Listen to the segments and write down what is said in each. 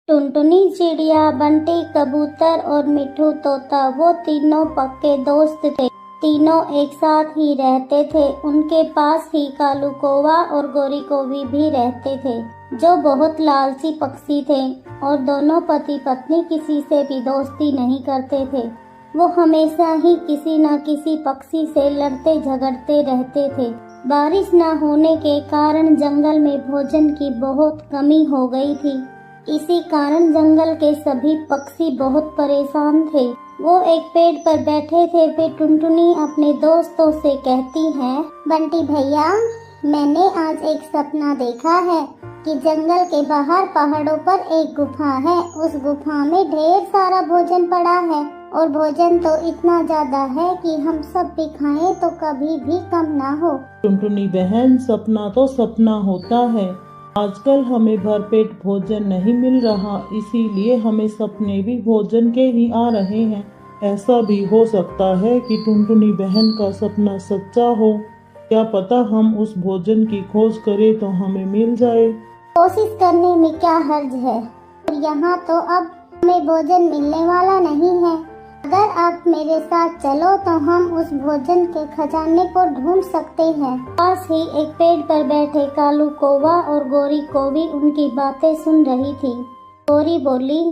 टुनटुनी चिड़िया, बंटी कबूतर और मिठू तोता वो तीनों पक्के दोस्त थे। तीनों एक साथ ही रहते थे। उनके पास ही कालू कौवा और गोरी कौवी भी रहते थे, जो बहुत लालची पक्षी थे और दोनों पति पत्नी किसी से भी दोस्ती नहीं करते थे। वो हमेशा ही किसी न किसी पक्षी से लड़ते झगड़ते रहते थे। बारिश न होने के कारण जंगल में भोजन की बहुत कमी हो गई थी। इसी कारण जंगल के सभी पक्षी बहुत परेशान थे। वो एक पेड़ पर बैठे थे। फिर टुनटुनी अपने दोस्तों से कहती है, बंटी भैया, मैंने आज एक सपना देखा है कि जंगल के बाहर पहाड़ों पर एक गुफा है। उस गुफा में ढेर सारा भोजन पड़ा है और भोजन तो इतना ज्यादा है कि हम सब भी खाएं तो कभी भी कम ना हो। टुनटुनी बहन, सपना तो सपना होता है। आजकल हमें भरपेट भोजन नहीं मिल रहा, इसीलिए हमें सपने भी भोजन के ही आ रहे हैं। ऐसा भी हो सकता है कि टुनटुनी बहन का सपना सच्चा हो। क्या पता हम उस भोजन की खोज करें तो हमें मिल जाए। कोशिश करने में क्या हर्ज है। और यहाँ तो अब हमें भोजन मिलने वाला नहीं है। अगर आप मेरे साथ चलो तो हम उस भोजन के खजाने को ढूंढ सकते हैं। पास ही एक पेड़ पर बैठे कालू कौवा और गोरी कौवी उनकी बातें सुन रही थी। गोरी बोली,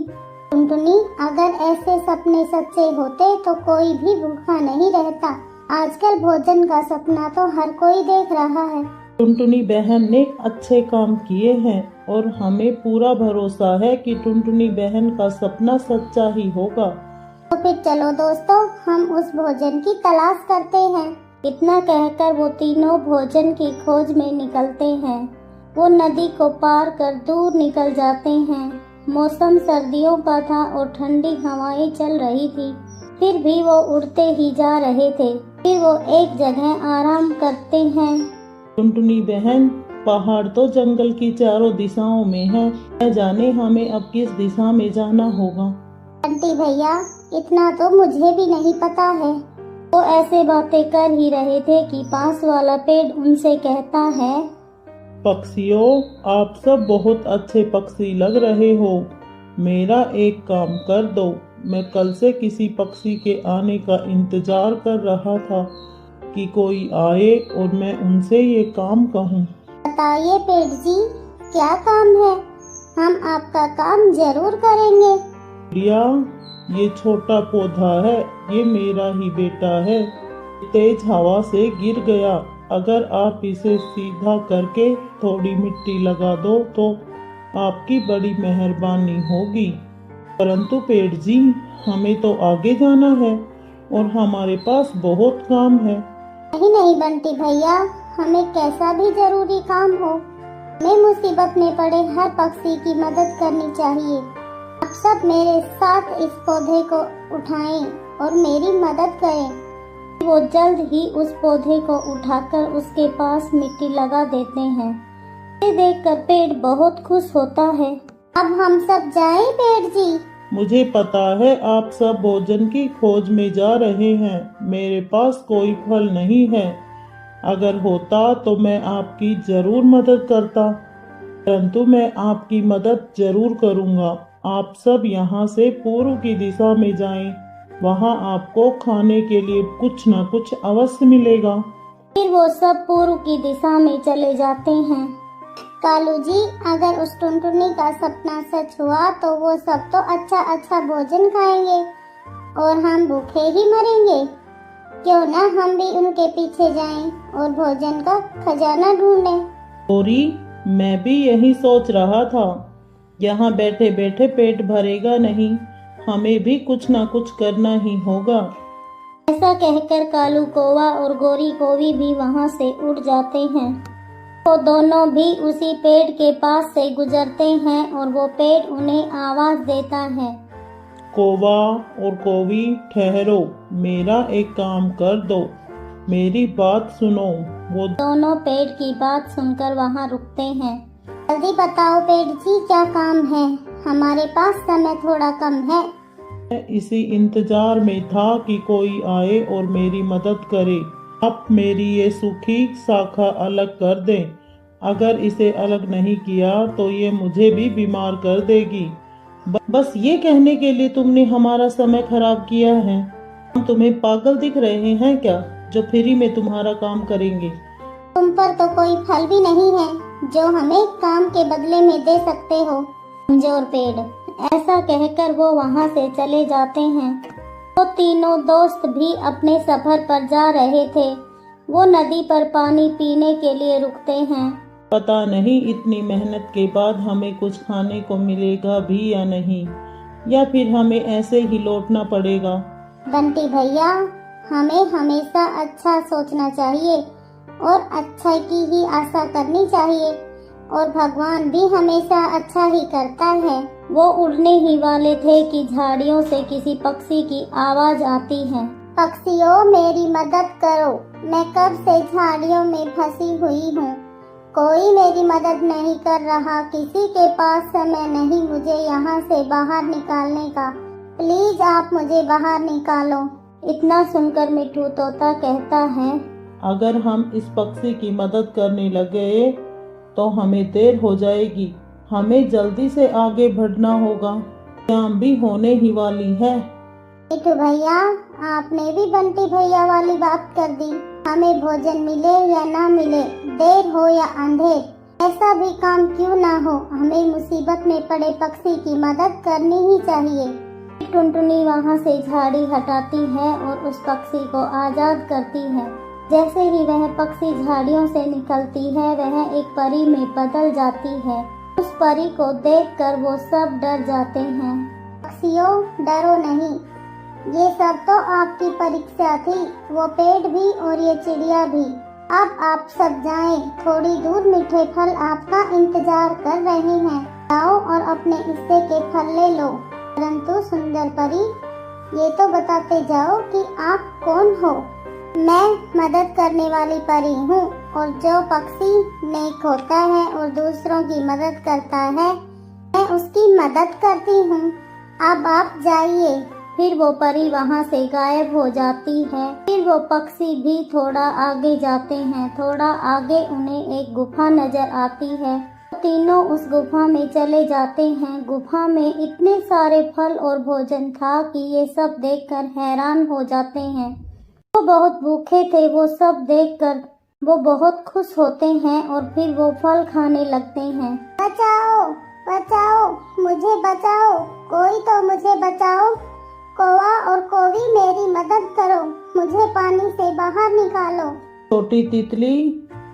टुनटुनी, अगर ऐसे सपने सच्चे होते तो कोई भी भूखा नहीं रहता। आजकल भोजन का सपना तो हर कोई देख रहा है। टुनटुनी बहन ने अच्छे काम किए हैं और हमें पूरा भरोसा है कि टुनटुनी बहन का सपना सच्चा ही होगा। तो फिर चलो दोस्तों, हम उस भोजन की तलाश करते हैं। इतना कहकर वो तीनों भोजन की खोज में निकलते हैं। वो नदी को पार कर दूर निकल जाते हैं। मौसम सर्दियों का था और ठंडी हवाएं चल रही थी। फिर भी वो उड़ते ही जा रहे थे। फिर वो एक जगह आराम करते हैं। टुनटुनी बहन, पहाड़ तो जंगल की चारों दिशाओं में है। न जाने हमें अब किस दिशा में जाना होगा। बंटी भैया, इतना तो मुझे भी नहीं पता है। वो ऐसे बातें कर ही रहे थे कि पास वाला पेड़ उनसे कहता है, पक्षियों, आप सब बहुत अच्छे पक्षी लग रहे हो। मेरा एक काम कर दो। मैं कल से किसी पक्षी के आने का इंतजार कर रहा था कि कोई आए और मैं उनसे ये काम कहूँ। बताइए पेड़ जी, क्या काम है? हम आपका काम जरूर करेंगे। प्रिया, ये छोटा पौधा है, ये मेरा ही बेटा है। तेज हवा से गिर गया। अगर आप इसे सीधा करके थोड़ी मिट्टी लगा दो तो आपकी बड़ी मेहरबानी होगी। परंतु पेड़ जी, हमें तो आगे जाना है और हमारे पास बहुत काम है। नहीं नहीं बंटी भैया, हमें कैसा भी जरूरी काम हो, हमें मुसीबत में पड़े हर पक्षी की मदद करनी चाहिए। आप सब मेरे साथ इस पौधे को उठाएं और मेरी मदद करें। वो जल्द ही उस पौधे को उठाकर उसके पास मिट्टी लगा देते हैं। ये देखकर पेड़ बहुत खुश होता है। अब हम सब जाएं पेड़ जी। मुझे पता है आप सब भोजन की खोज में जा रहे हैं। मेरे पास कोई फल नहीं है। अगर होता तो मैं आपकी जरूर मदद करता, परंतु मैं आपकी मदद जरूर करूंगा। आप सब यहाँ से पूर्व की दिशा में जाएं। वहाँ आपको खाने के लिए कुछ न कुछ अवश्य मिलेगा। फिर वो सब पूर्व की दिशा में चले जाते हैं। कालू जी, अगर उस टुनटुनी का सपना सच हुआ तो वो सब तो अच्छा अच्छा भोजन खाएंगे और हम भूखे ही मरेंगे। क्यों ना हम भी उनके पीछे जाएं और भोजन का खजाना ढूंढें। गोरी, मैं भी यही सोच रहा था। यहाँ बैठे बैठे पेट भरेगा नहीं, हमें भी कुछ ना कुछ करना ही होगा। ऐसा कहकर कालू कौवा और गोरी कौवी भी वहाँ से उड़ जाते हैं। वो दोनों भी उसी पेड़ के पास से गुजरते हैं और वो पेड़ उन्हें आवाज देता है, कौवा और कौवी, ठहरो, मेरा एक काम कर दो, मेरी बात सुनो। वो दोनों पेड़ की बात सुनकर वहाँ रुकते हैं। जल्दी बताओ पेड़ जी, क्या काम है? हमारे पास समय थोड़ा कम है। मैं इसी इंतजार में था कि कोई आए और मेरी मदद करे। आप मेरी ये सूखी शाखा अलग कर दें। अगर इसे अलग नहीं किया तो ये मुझे भी बीमार कर देगी। बस ये कहने के लिए तुमने हमारा समय खराब किया है। हम तुम्हें पागल दिख रहे हैं क्या, जो फ्री में तुम्हारा काम करेंगे? तुम पर तो कोई फल भी नहीं है जो हमें काम के बदले में दे सकते हो, कमजोर पेड़। ऐसा कहकर वो वहाँ से चले जाते हैं। वो तीनों दोस्त भी अपने सफर पर जा रहे थे। वो नदी पर पानी पीने के लिए रुकते हैं। पता नहीं इतनी मेहनत के बाद हमें कुछ खाने को मिलेगा भी या नहीं, या फिर हमें ऐसे ही लौटना पड़ेगा। बंटी भैया, हमें हमेशा अच्छा सोचना चाहिए और अच्छाई की ही आशा करनी चाहिए, और भगवान भी हमेशा अच्छा ही करता है। वो उड़ने ही वाले थे कि झाड़ियों से किसी पक्षी की आवाज आती है। पक्षियों, मेरी मदद करो, मैं कब से झाड़ियों में फंसी हुई हूँ। कोई मेरी मदद नहीं कर रहा, किसी के पास समय नहीं मुझे यहाँ से बाहर निकालने का। प्लीज आप मुझे बाहर निकालो। इतना सुनकर मिट्ठू तोता कहता है, अगर हम इस पक्षी की मदद करने लगे तो हमें देर हो जाएगी। हमें जल्दी से आगे बढ़ना होगा, शाम भी होने ही वाली है। मिट्ठू भैया, आपने भी बंटी भैया वाली बात कर दी। हमें भोजन मिले या ना मिले, देर हो या अंधेर, ऐसा भी काम क्यों ना हो, हमें मुसीबत में पड़े पक्षी की मदद करनी ही चाहिए। टुनटुनी वहाँ से झाड़ी हटाती है और उस पक्षी को आजाद करती है। जैसे ही वह पक्षी झाड़ियों से निकलती है, वह एक परी में बदल जाती है। उस परी को देखकर वो सब डर जाते हैं। पक्षियों, डरो नहीं, ये सब तो आपकी परीक्षा थी, वो पेड़ भी और ये चिड़िया भी। अब आप सब जाएं, थोड़ी दूर मीठे फल आपका इंतजार कर रहे हैं। जाओ और अपने हिस्से के फल ले लो। परंतु सुंदर परी, ये तो बताते जाओ कि आप कौन हो। मैं मदद करने वाली परी हूँ, और जो पक्षी नेक होता है और दूसरों की मदद करता है, मैं उसकी मदद करती हूँ। अब आप जाइए। फिर वो परी वहाँ से गायब हो जाती है। फिर वो पक्षी भी थोड़ा आगे जाते हैं। थोड़ा आगे उन्हें एक गुफा नजर आती है। तीनों उस गुफा में चले जाते हैं। गुफा में इतने सारे फल और भोजन था कि ये सब देखकर हैरान हो जाते हैं। वो बहुत भूखे थे। वो सब देखकर वो बहुत खुश होते हैं और फिर वो फल खाने लगते हैं। बचाओ, बचाओ, मुझे बचाओ, कोई तो मुझे बचाओ। कौवा और कोवी, मेरी मदद करो, मुझे पानी से बाहर निकालो। छोटी तितली,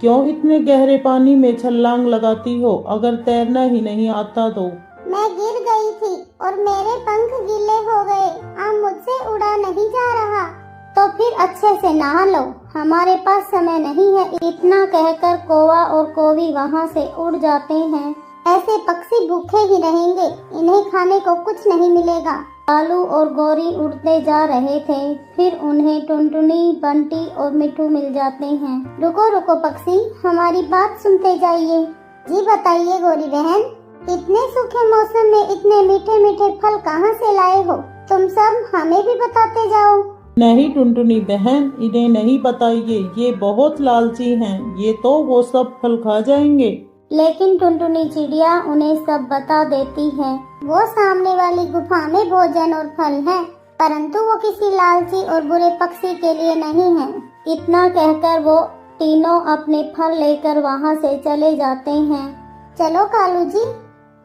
क्यों इतने गहरे पानी में छलांग लगाती हो? अगर तैरना ही नहीं आता तो? मैं गिर गई थी और मेरे पंख गीले हो गए, अब मुझसे उड़ा नहीं जा रहा। तो फिर अच्छे से नहा लो, हमारे पास समय नहीं है। इतना कहकर कौवा और कोवी वहाँ से उड़ जाते हैं। ऐसे पक्षी भूखे ही रहेंगे, इन्हें खाने को कुछ नहीं मिलेगा। कालू और गौरी उड़ते जा रहे थे। फिर उन्हें टुनटुनी, बंटी और मिट्ठू मिल जाते हैं। रुको रुको पक्षी, हमारी बात सुनते जाइए। जी बताइए गौरी बहन, इतने सूखे मौसम में इतने मीठे मीठे फल कहाँ से लाए हो? तुम सब हमें भी बताते जाओ। नहीं टुनटुनी बहन, इन्हें नहीं बताइए, ये बहुत लालची हैं। ये तो वो सब फल खा जाएंगे। लेकिन टुनटुनी चिड़िया उन्हें सब बता देती है। वो सामने वाली गुफा में भोजन और फल हैं, परंतु वो किसी लालची और बुरे पक्षी के लिए नहीं है। इतना कहकर वो तीनों अपने फल लेकर वहाँ से चले जाते हैं। चलो कालू जी,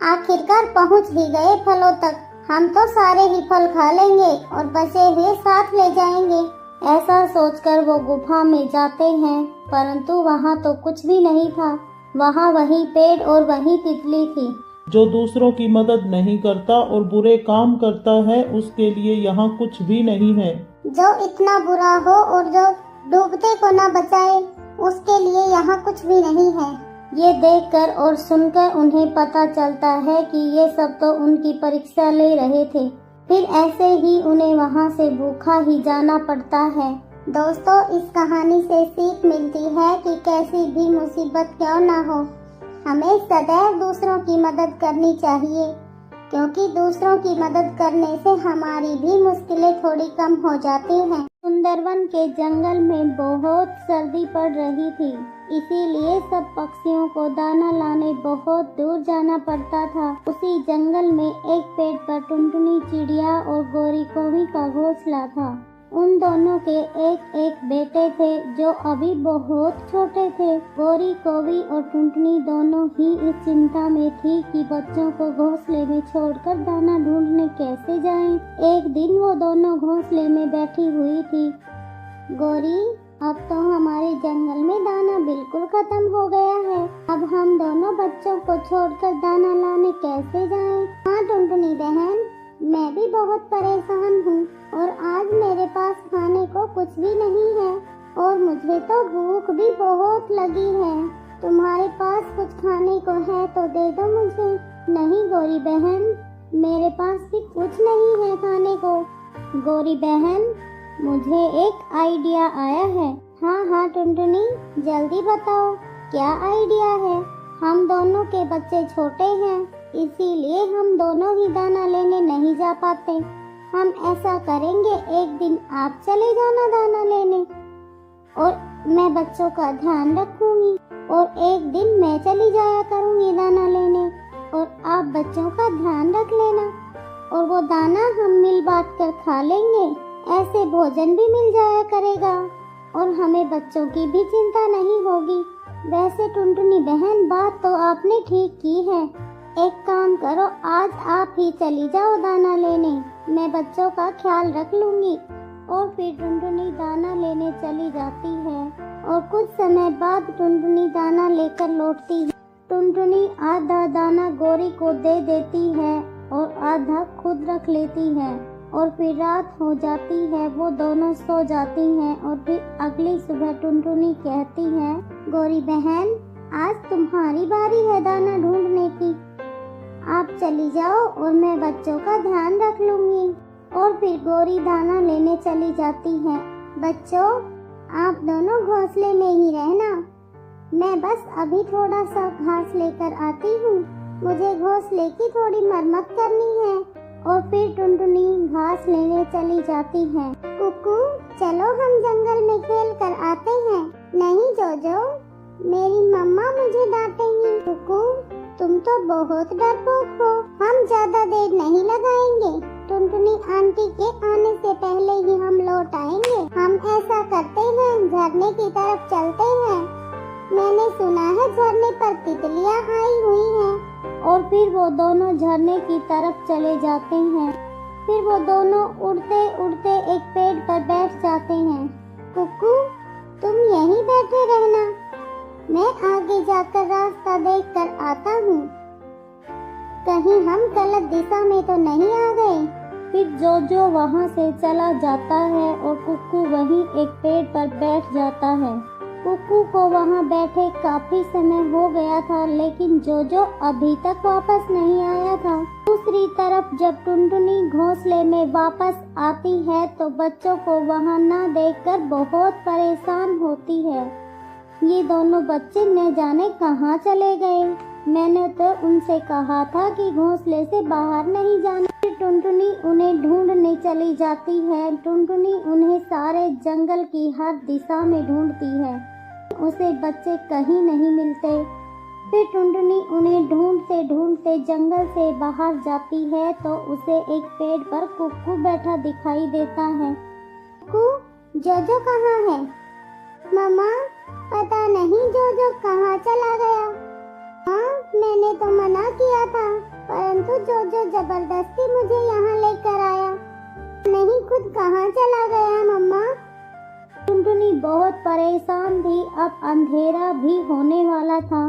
आखिरकार पहुँच ही गए फलों तक। हम तो सारे ही फल खा लेंगे और बचे हुए साथ ले जाएंगे। ऐसा सोचकर वो गुफा में जाते हैं, परंतु वहाँ तो कुछ भी नहीं था। वहाँ वही पेड़ और वही तितली थी। जो दूसरों की मदद नहीं करता और बुरे काम करता है, उसके लिए यहाँ कुछ भी नहीं है। जो इतना बुरा हो और जो डूबते को न बचाए, उसके लिए यहाँ कुछ भी नहीं है। ये देखकर और सुनकर उन्हें पता चलता है कि ये सब तो उनकी परीक्षा ले रहे थे। फिर ऐसे ही उन्हें वहाँ से भूखा ही जाना पड़ता है। दोस्तों, इस कहानी से सीख मिलती है कि कैसी भी मुसीबत क्यों ना हो, हमें सदैव दूसरों की मदद करनी चाहिए। क्योंकि दूसरों की मदद करने से हमारी भी मुश्किलें थोड़ी कम हो जाती हैं। सुंदरवन के जंगल में बहुत सर्दी पड़ रही थी, इसीलिए सब पक्षियों को दाना लाने बहुत दूर जाना पड़ता था। उसी जंगल में एक पेड़ पर टुनटुनी चिड़िया और गोरी कोवी का घोंसला था। उन दोनों के एक एक बेटे थे जो अभी बहुत छोटे थे। गोरी कोवी और टुनटुनी दोनों ही इस चिंता में थी कि बच्चों को घोंसले में छोड़कर दाना ढूंढने कैसे जाएं। एक दिन वो दोनों घोंसले में बैठी हुई थी। गोरी, अब तो हमारे जंगल में दाना बिल्कुल खत्म हो गया है। अब हम दोनों बच्चों को छोड़कर दाना लाने कैसे जाएं? हाँ टुनटुनी बहन, मैं भी बहुत परेशान हूँ और आज मेरे पास खाने को कुछ भी नहीं है और मुझे तो भूख भी बहुत लगी है। तुम्हारे पास कुछ खाने को है तो दे दो मुझे। नहीं गोरी बहन, मेरे पास भी कुछ नहीं है खाने को। गोरी बहन, मुझे एक आइडिया आया है। हाँ हाँ टुनटुनी, जल्दी बताओ क्या आइडिया है? हम दोनों के बच्चे छोटे हैं, इसीलिए हम दोनों ही दाना लेने नहीं जा पाते। हम ऐसा करेंगे, एक दिन आप चले जाना दाना लेने और मैं बच्चों का ध्यान रखूंगी और एक दिन मैं चली जाया करूंगी दाना लेने और आप बच्चों का ध्यान रख लेना और वो दाना हम मिल बांट कर खा लेंगे। ऐसे भोजन भी मिल जाया करेगा और हमें बच्चों की भी चिंता नहीं होगी। वैसे टुनटुनी बहन, बात तो आपने ठीक की है। एक काम करो, आज आप ही चली जाओ दाना लेने, मैं बच्चों का ख्याल रख लूंगी। और फिर टुनटुनी दाना लेने चली जाती है और कुछ समय बाद टुनटुनी दाना लेकर लौटती है। टुनटुनी आधा दाना गोरी को दे देती है और आधा खुद रख लेती है और फिर रात हो जाती है। वो दोनों सो जाती हैं और फिर अगली सुबह टुनटुनी कहती है, गोरी बहन, आज तुम्हारी बारी है दाना ढूंढने की। आप चली जाओ और मैं बच्चों का ध्यान रख लूंगी। और फिर गोरी दाना लेने चली जाती है। बच्चों, आप दोनों घोंसले में ही रहना, मैं बस अभी थोड़ा सा घास लेकर आती हूँ। मुझे घोंसले की थोड़ी मरम्मत करनी है। और फिर टुनटुनी घास लेने चली जाती है। कुकू, चलो हम जंगल में खेल कर आते हैं। नहीं जोजो, मेरी मम्मा मुझे डांटेंगी। कुकू, तुम तो बहुत डरपोक हो, हम ज्यादा देर नहीं लगाएंगे। टुनटुनी आंटी के आने से पहले ही हम लौट आएंगे। हम ऐसा करते हैं, झरने की तरफ चलते हैं। मैंने सुना है झरने पर तितलियां आई हुई हैं। और फिर वो दोनों झरने की तरफ चले जाते हैं। फिर वो दोनों उड़ते उड़ते एक पेड़ पर बैठ जाते हैं। कुकू, तुम यहीं बैठे रहना, मैं आगे जाकर रास्ता देखकर आता हूँ। कहीं हम गलत दिशा में तो नहीं आ गए। फिर जोजो वहाँ से चला जाता है और कुक्कू वहीं एक पेड़ पर बैठ जाता है। कुक्कू को वहाँ बैठे काफी समय हो गया था, लेकिन जोजो अभी तक वापस नहीं आया था। दूसरी तरफ जब टुनटुनी घोंसले में वापस आती है तो बच्चों को वहाँ न देखकर बहुत परेशान होती है। ये दोनों बच्चे न जाने कहाँ चले गए। मैंने तो उनसे कहा था कि घोंसले से बाहर नहीं जाना। टुनटुनी उन्हें ढूंढने चली जाती है। टुनटुनी उन्हें सारे जंगल की हर दिशा में ढूंढती है, उसे बच्चे कहीं नहीं मिलते। फिर टुनटुनी उन्हें ढूंढते ढूंढते जंगल से बाहर जाती है तो उसे एक पेड़ पर कुक्कू बैठा दिखाई देता है। कुक्कू, जोजो कहाँ है? मम्मा, पता नहीं जोजो कहाँ चला गया। हाँ, मैंने तो मना किया था, परंतु जोजो जबरदस्ती मुझे यहाँ लेकर आया। नहीं, खुद कहाँ चला गया मम्मा? टुनटुनी बहुत परेशान थी, अब अंधेरा भी होने वाला था।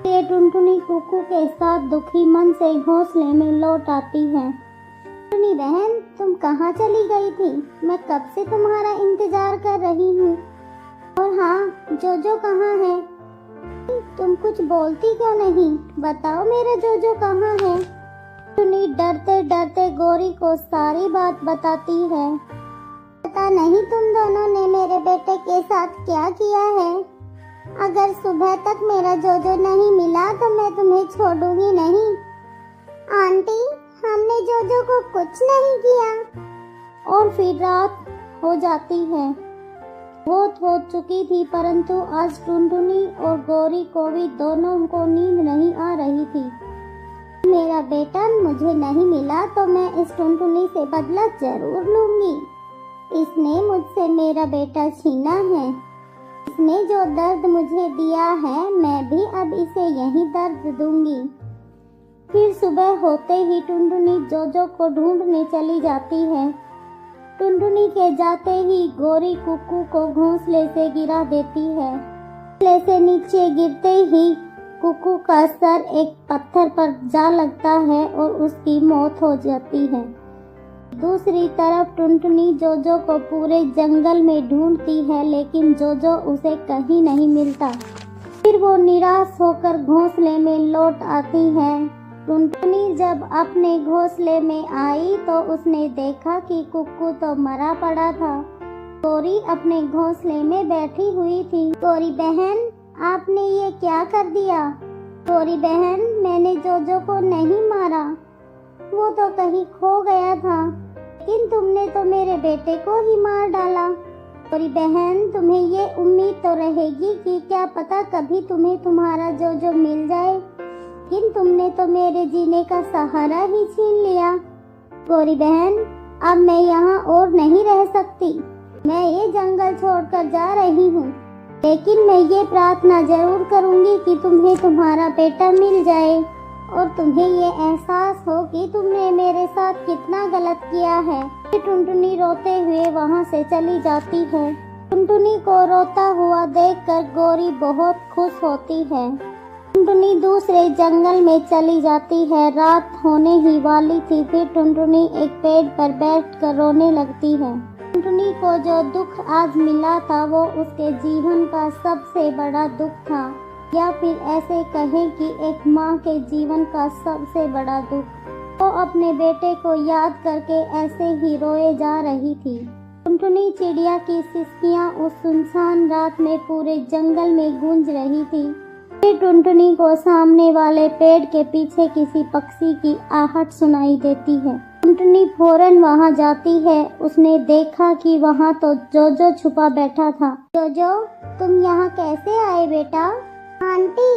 ये टुनटुनी कुक्कू के साथ दुखी मन से घोंसले में लौट आती है। टुनटुनी बहन, तुम कहाँ चली गई थी? मैं कब से तुम्हारा इंतजार कर रही हूँ। और हाँ, जोजो कहाँ है? तुम कुछ बोलती क्यों नहीं? बताओ मेरा जोजो कहाँ है? टुनटुनी डरते डरते गोरी को सारी बात बताती है। पता नहीं तुम दोनों ने मेरे बेटे के साथ क्या किया है। अगर सुबह तक मेरा जोजो नहीं मिला तो मैं तुम्हें छोड़ूंगी नहीं। आंटी, कुछ नहीं किया। और फिर रात हो जाती है। बहुत हो चुकी थी, परंतु आज टुनटुनी और गौरी को भी दोनों को नींद नहीं आ रही थी। मेरा बेटा मुझे नहीं मिला तो मैं इस टुनटुनी से बदला जरूर लूंगी। इसने मुझसे मेरा बेटा छीना है। इसने जो दर्द मुझे दिया है, मैं भी अब इसे यही दर्द दूंगी। फिर सुबह होते ही टुनटुनी जोजो को ढूंढने चली जाती है। टुनटुनी के जाते ही गौरी कुक्कू को घोंसले से गिरा देती है। घोंसले से नीचे गिरते ही कुक्कू का सर एक पत्थर पर जा लगता है और उसकी मौत हो जाती है। दूसरी तरफ टुनटुनी जोजो को पूरे जंगल में ढूंढती है, लेकिन जोजो उसे कहीं नहीं मिलता। फिर वो निराश होकर घोंसले में लौट आती है। टुनटुनी जब अपने घोंसले में आई तो उसने देखा कि कुक्कू तो मरा पड़ा था। गौरी अपने घोंसले में बैठी हुई थी। गौरी बहन, आपने ये क्या कर दिया? गौरी बहन, मैंने जोजो को नहीं मारा, वो तो कहीं खो गया था, लेकिन तुमने तो मेरे बेटे को ही मार डाला। गौरी बहन, तुम्हें ये उम्मीद तो रहेगी कि क्या पता कभी तुम्हें तुम्हारा जोजो मिल जाए, लेकिन तुमने तो मेरे जीने का सहारा ही छीन लिया। गौरी बहन, अब मैं यहाँ और नहीं रह सकती। मैं ये जंगल छोड़कर जा रही हूँ, लेकिन मैं ये प्रार्थना जरूर करूँगी कि तुम्हें तुम्हारा बेटा मिल जाए और तुम्हें ये एहसास हो कि तुमने मेरे साथ कितना गलत किया है। टुनटुनी रोते हुए वहाँ से चली जाती है। टुनटुनी को रोता हुआ देखकर गौरी बहुत खुश होती है। टुनटुनी दूसरे जंगल में चली जाती है। रात होने ही वाली थी। फिर टुनटुनी एक पेड़ पर बैठकर रोने लगती है। टुनटुनी को जो दुख आज मिला था वो उसके जीवन का सबसे बड़ा दुख था, या फिर ऐसे कहें कि एक माँ के जीवन का सबसे बड़ा दुख। वो अपने बेटे को याद करके ऐसे ही रोए जा रही थी। टुनटुनी चिड़िया की सिसकियाँ उस सुनसान रात में पूरे जंगल में गूंज रही थी। फिर टुनटुनी को सामने वाले पेड़ के पीछे किसी पक्षी की आहट सुनाई देती है। टुनटुनी फौरन वहां जाती है। उसने देखा कि वहां तो जोजो छुपा बैठा था। जोजो, तुम यहाँ कैसे आए बेटा? आंटी,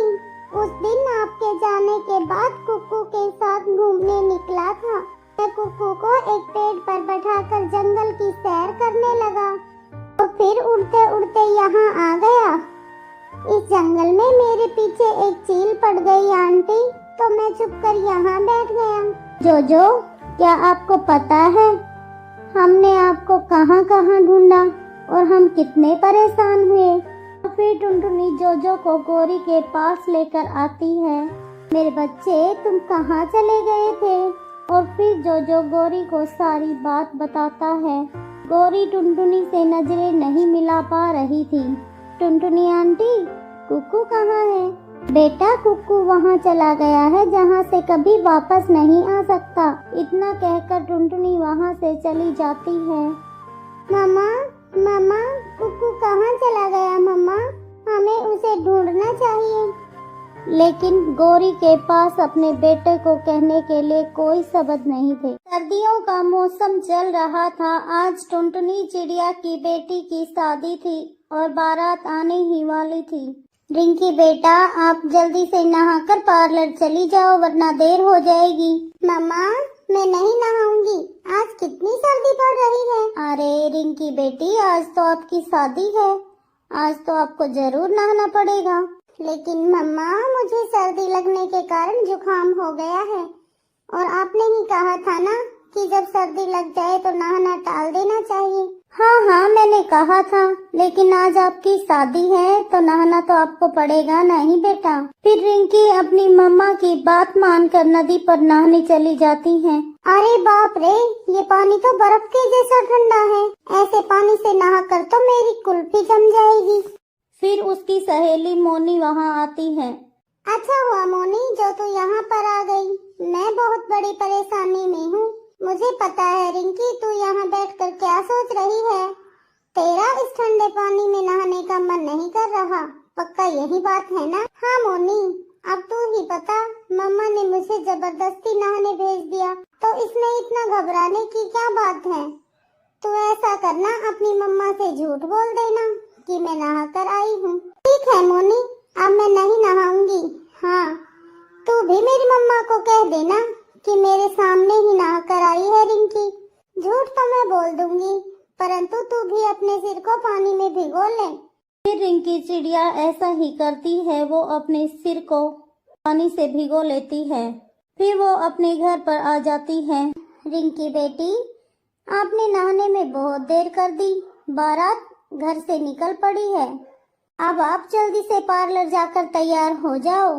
उस दिन आपके जाने के बाद कुक्कू के साथ घूमने निकला था। मैं कुक्कू को एक पेड़ पर बैठाकर जंगल की सैर करने लगा और फिर उड़ते उड़ते यहाँ आ गया। इस जंगल में मेरे पीछे एक चील पड़ गई आंटी, तो मैं छुपकर यहाँ बैठ गया। जोजो, क्या आपको पता है हमने आपको कहाँ कहाँ ढूंढा और हम कितने परेशान हुए? फिर टुनटुनी जोजो को गौरी के पास लेकर आती है। मेरे बच्चे, तुम कहाँ चले गए थे? और फिर जोजो गौरी को सारी बात बताता है। गौरी टुनटुनी से नजरें नहीं मिला पा रही थी। टुनटुनी आंटी, कुक्कू कहाँ है? बेटा, कुक्कू वहाँ चला गया है जहाँ से कभी वापस नहीं आ सकता। इतना कहकर टुनटुनी वहाँ से चली जाती है। मामा, मामा, कुक्कू कहाँ चला गया? मामा, हमें उसे ढूंढना चाहिए। लेकिन गौरी के पास अपने बेटे को कहने के लिए कोई शब्द नहीं थे। सर्दियों का मौसम चल रहा था। आज टुनटुनी चिड़िया की बेटी की शादी थी और बारात आने ही वाली थी। रिंकी बेटा, आप जल्दी से नहाकर पार्लर चली जाओ वरना देर हो जाएगी। मामा, मैं नहीं नहाऊंगी, आज कितनी सर्दी पड़ रही है। अरे रिंकी बेटी, आज तो आपकी शादी है, आज तो आपको जरूर नहाना पड़ेगा। लेकिन मम्मा, मुझे सर्दी लगने के कारण जुकाम हो गया है और आपने ही कहा था ना कि जब सर्दी लग जाए तो नहाना टाल देना चाहिए। हाँ, मैंने कहा था, लेकिन आज आपकी शादी है तो नहाना तो आपको पड़ेगा नहीं बेटा। फिर रिंकी अपनी मम्मा की बात मानकर नदी पर नहाने चली जाती हैं। अरे बाप रे, ये पानी तो बर्फ के जैसा ठंडा है। ऐसे पानी से नहाकर तो मेरी कुल्फी जम जाएगी। फिर उसकी सहेली मोनी वहाँ आती है। अच्छा हुआ मोनी जो तू यहाँ पर आ गई। मैं बहुत बड़ी परेशानी में हूँ। मुझे पता है रिंकी, तू यहाँ बैठकर क्या सोच रही है। तेरा इस ठंडे पानी में नहाने का मन नहीं कर रहा, पक्का यही बात है ना? हाँ मोनी, अब तू ही बता, मम्मा ने मुझे जबरदस्ती नहाने भेज दिया तो इसमें इतना इतना घबराने की क्या बात है? तू ऐसा करना, अपनी मम्मा से झूठ बोल देना कि मैं नहा कर आई हूँ। ठीक है मोनी, अब मैं नहीं नहाऊंगी। हाँ, तू भी मेरी मम्मा को कह देना कि मेरे सामने ही नहा कर आई है रिंकी। झूठ तो मैं बोल दूंगी, परंतु तू भी अपने सिर को पानी में भिगो ले। फिर रिंकी चिड़िया ऐसा ही करती है, वो अपने सिर को पानी से भिगो लेती है। फिर वो अपने घर पर आ जाती है। रिंकी बेटी, आपने नहाने में बहुत देर कर दी, बारात घर से निकल पड़ी है। अब आप जल्दी से पार्लर जाकर तैयार हो जाओ।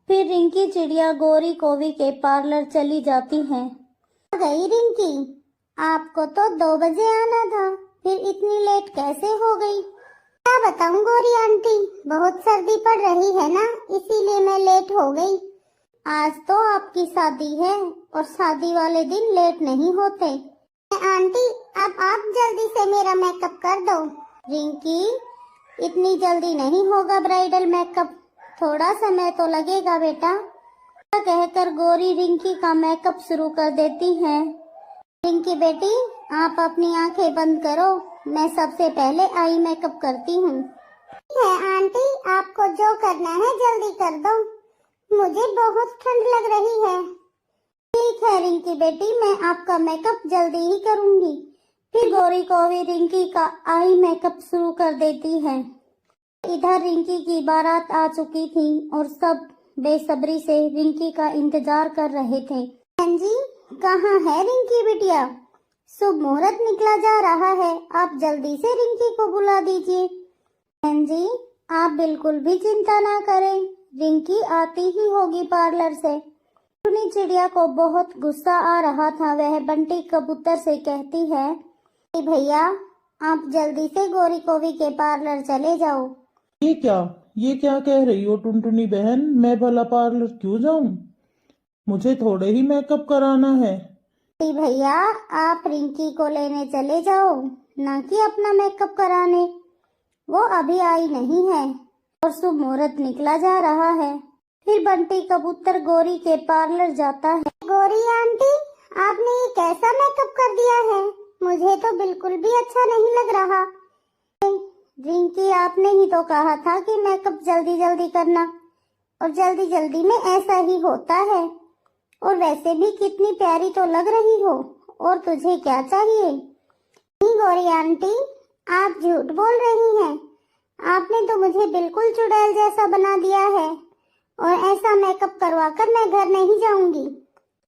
फिर रिंकी चिड़िया गोरी कोवी के पार्लर चली जाती है। आ गई रिंकी, आपको तो 2 बजे आना था, फिर इतनी लेट कैसे हो गई? क्या बताऊं गोरी आंटी, बहुत सर्दी पड़ रही है ना, इसीलिए मैं लेट हो गई। आज तो आपकी शादी है और शादी वाले दिन लेट नहीं होते। आंटी, अब आप जल्दी से मेरा मेकअप कर दो। रिंकी, इतनी जल्दी नहीं होगा ब्राइडल मेकअप, थोड़ा समय तो लगेगा बेटा। कहकर गोरी रिंकी का मेकअप शुरू कर देती है। रिंकी बेटी, आप अपनी आंखें बंद करो, मैं सबसे पहले आई मेकअप करती हूँ। ठीक है आंटी, आपको जो करना है जल्दी कर दो, मुझे बहुत ठंड लग रही है। ठीक है रिंकी बेटी, मैं आपका मेकअप जल्दी ही करूंगी। फिर गोरी कोवी रिंकी का आई मेकअप शुरू कर देती है। इधर रिंकी की बारात आ चुकी थी और सब बेसब्री से रिंकी का इंतजार कर रहे थे। बहन जी, कहाँ है रिंकी बिटिया? शुभ मुहूर्त निकला जा रहा है, आप जल्दी से रिंकी को बुला दीजिए। बहन जी, आप बिल्कुल भी चिंता ना करें, रिंकी आती ही होगी पार्लर से। टुनी चिड़िया को बहुत गुस्सा आ रहा था। वह बंटी कबूतर से कहती है कि भैया, आप जल्दी से गोरी कोवी के पार्लर चले जाओ। ये क्या कह रही हो टुनटुनी बहन? मैं भला पार्लर क्यों जाऊं? मुझे थोड़े ही मेकअप कराना है। भैया, आप रिंकी को लेने चले जाओ, ना कि अपना मेकअप कराने। वो अभी आई नहीं है और शुभ मुहूर्त निकला जा रहा है। फिर बंटी कबूतर गोरी के पार्लर जाता है। गोरी आंटी, आपने ये कैसा मेकअप कर दिया है? मुझे तो बिल्कुल भी अच्छा नहीं लग रहा। रिंकी, आपने ही तो कहा था कि मेकअप जल्दी जल्दी करना, और जल्दी जल्दी में ऐसा ही होता है। और वैसे भी कितनी प्यारी तो लग रही हो, और तुझे क्या चाहिए? नहीं गोरी आंटी, आप झूठ बोल रही हैं। आपने तो मुझे बिल्कुल चुड़ैल जैसा बना दिया है, और ऐसा मेकअप करवा कर मैं घर नहीं जाऊंगी।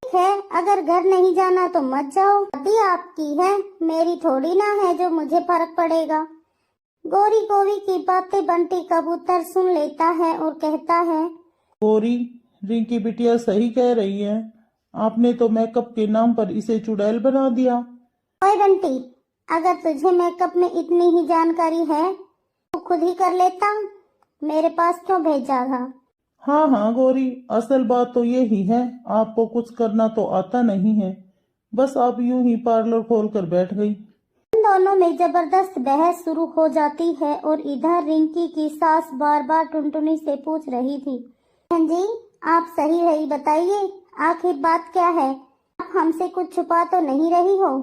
ठीक है, अगर घर नहीं जाना तो मत जाओ, अभी आपकी है, मेरी थोड़ी ना है जो मुझे फर्क पड़ेगा। गोरी कोवी की बातें बंटी कबूतर सुन लेता है और कहता है, गोरी, रिंकी बिटिया सही कह रही है, आपने तो मेकअप के नाम पर इसे चुड़ैल बना दिया। ओए बंटी, अगर तुझे मेकअप में इतनी ही जानकारी है तो खुद ही कर लेता, मेरे पास क्यों भेजा था? हाँ गोरी, असल बात तो ये ही है, आपको कुछ करना तो आता नहीं है, बस आप यूं ही पार्लर खोल कर बैठ गई। इन दोनों में जबरदस्त बहस शुरू हो जाती है और इधर रिंकी की सास बार बार टुनटुनी से पूछ रही थी, बहन जी, आप सही रही बताइए, आखिर बात क्या है? आप हमसे कुछ छुपा तो नहीं रही हो?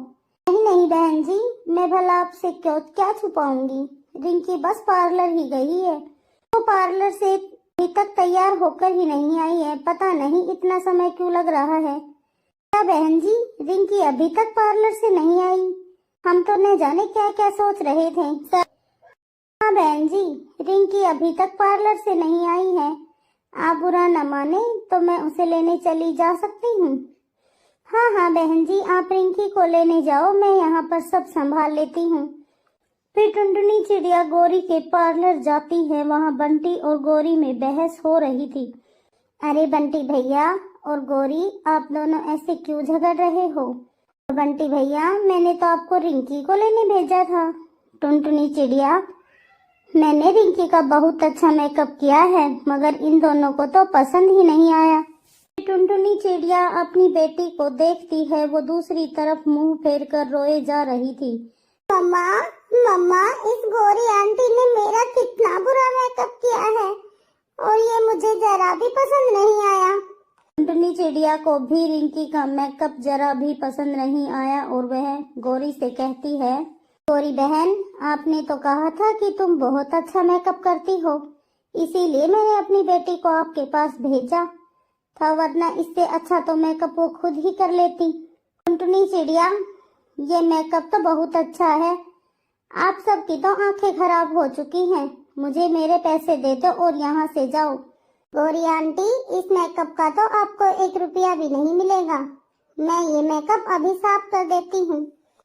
नहीं बहन जी, मैं भला आपसे क्या छुपाऊंगी। रिंकी बस पार्लर ही गई है, वो पार्लर से अभी तक तैयार होकर ही नहीं आई है, पता नहीं इतना समय क्यों लग रहा है। क्या बहन जी, रिंकी अभी तक पार्लर से नहीं आई? हम तो न जाने क्या क्या सोच रहे थे। हाँ बहन जी, रिंकी अभी तक पार्लर से नहीं आई है, आप बुरा न माने तो मैं उसे लेने चली जा सकती हूँ। हाँ बहन जी, आप रिंकी को लेने जाओ, मैं यहाँ पर सब संभाल लेती हूँ। फिर टुनटुनी चिड़िया गोरी के पार्लर जाती है। वहाँ बंटी और गोरी में बहस हो रही थी। अरे बंटी भैया और गोरी, आप दोनों ऐसे क्यों झगड़ रहे हो? बंटी भैया, मैंने तो आपको रिंकी को लेने भेजा था। टुनटुनी चिड़िया, मैंने रिंकी का बहुत अच्छा मेकअप किया है, मगर इन दोनों को तो पसंद ही नहीं आया। टुनटुनी चिड़िया अपनी बेटी को देखती है, वो दूसरी तरफ मुंह फेर कर रोए जा रही थी। मम्मा, इस गोरी आंटी ने मेरा कितना बुरा मेकअप किया है और ये मुझे जरा भी पसंद नहीं आया। टुनटुनी चिड़िया को भी रिंकी का मेकअप जरा भी पसंद नहीं आया और वह गौरी से कहती है, गौरी बहन, आपने तो कहा था कि तुम बहुत अच्छा मेकअप करती हो, इसीलिए मैंने अपनी बेटी को आपके पास भेजा था, वरना इससे अच्छा तो मेकअप वो खुद ही कर लेती। टुनटुनी चिड़िया, ये मेकअप तो बहुत अच्छा है, आप सबकी तो आंखें खराब हो चुकी हैं, मुझे मेरे पैसे दे दो और यहाँ से जाओ। गौरी आंटी, इस मेकअप का तो आपको 1 रुपया भी नहीं मिलेगा, मैं ये मेकअप अभी साफ कर देती हूँ।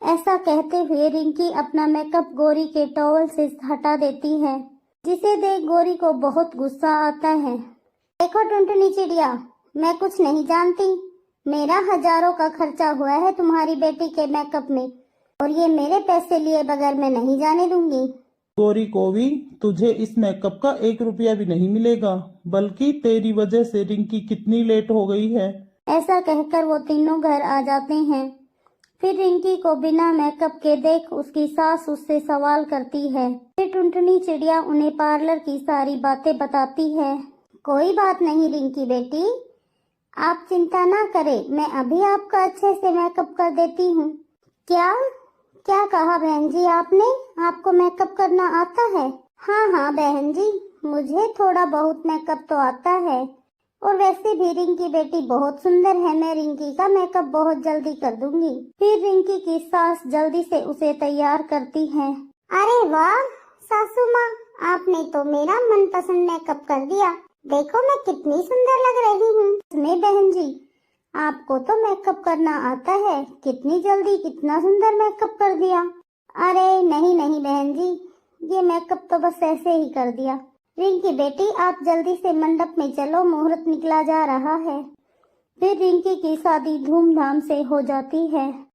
ऐसा कहते हुए रिंकी अपना मेकअप गौरी के टॉवल से हटा देती है, जिसे देख गौरी को बहुत गुस्सा आता है। देखो टुनटुनी चिड़िया, मैं कुछ नहीं जानती, मेरा हजारों का खर्चा हुआ है तुम्हारी बेटी के मेकअप में, और ये मेरे पैसे लिए बगैर मैं नहीं जाने दूंगी। गौरी कोवी, तुझे इस मेकअप का 1 रुपया भी नहीं मिलेगा, बल्कि तेरी वजह से रिंकी कितनी लेट हो गई है। ऐसा कहकर वो तीनों घर आ जाते हैं। फिर रिंकी को बिना मेकअप के देख उसकी सास उससे सवाल करती है। फिर टुनटुनी चिड़िया उन्हें पार्लर की सारी बातें बताती है। कोई बात नहीं रिंकी बेटी, आप चिंता ना करें, मैं अभी आपका अच्छे से मेकअप कर देती हूँ। क्या क्या कहा बहन जी आपने, आपको मेकअप करना आता है? हाँ बहन जी, मुझे थोड़ा बहुत मेकअप तो आता है, और वैसे भी रिंकी बेटी बहुत सुंदर है, मैं रिंकी का मेकअप बहुत जल्दी कर दूंगी। फिर रिंकी की सास जल्दी से उसे तैयार करती है। अरे वाह सासू माँ, आपने तो मेरा मनपसंद मेकअप कर दिया, देखो मैं कितनी सुंदर लग रही हूँ। नहीं बहन जी, आपको तो मेकअप करना आता है, कितनी जल्दी कितना सुंदर मेकअप कर दिया। अरे नहीं बहन जी, ये मेकअप तो बस ऐसे ही कर दिया। रिंकी बेटी, आप जल्दी से मंडप में चलो, मुहूर्त निकला जा रहा है। फिर रिंकी की शादी धूमधाम से हो जाती है।